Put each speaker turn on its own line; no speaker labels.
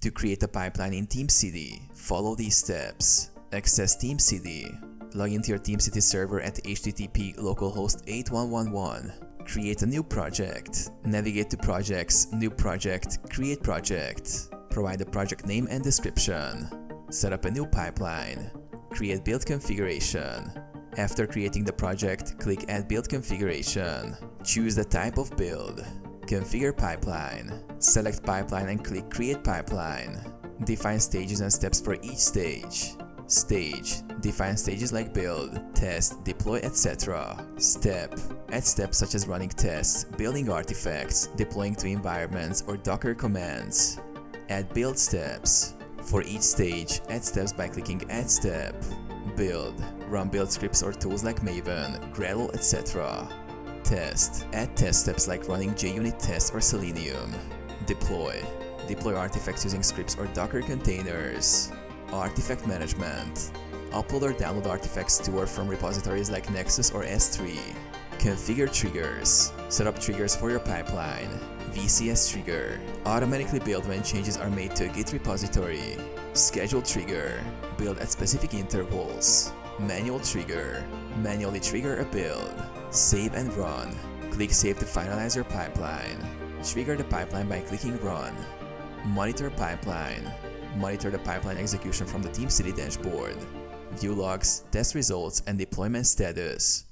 To create a pipeline in TeamCity, follow these steps. Access TeamCity. Log into your TeamCity server at http localhost 8111. Create a new project. Navigate to Projects, New Project, Create Project. Provide the project name and description. Set up a new pipeline. Create build configuration. After creating the project, click Add Build Configuration. Choose the type of build. Configure pipeline. Select pipeline and click Create Pipeline. Define stages and steps for each stage. Stage. Define stages like build, test, deploy, etc. Step. Add steps such as running tests, building artifacts, deploying to environments, or Docker commands. Add build steps. For each stage, add steps by clicking Add Step. Build. Run build scripts or tools like Maven, Gradle, etc. Test. Add test steps like running JUnit tests or Selenium. Deploy. Deploy artifacts using scripts or Docker containers. Artifact management. Upload or download artifacts to or from repositories like Nexus or S3. Configure triggers. Set up triggers for your pipeline. VCS trigger. Automatically build when changes are made to a Git repository. Schedule trigger. Build at specific intervals. Manual trigger. Manually trigger a build. Save and run. Click Save to finalize your pipeline. Trigger the pipeline by clicking Run. Monitor pipeline. Monitor the pipeline execution from the TeamCity dashboard. View logs, test results, and deployment status.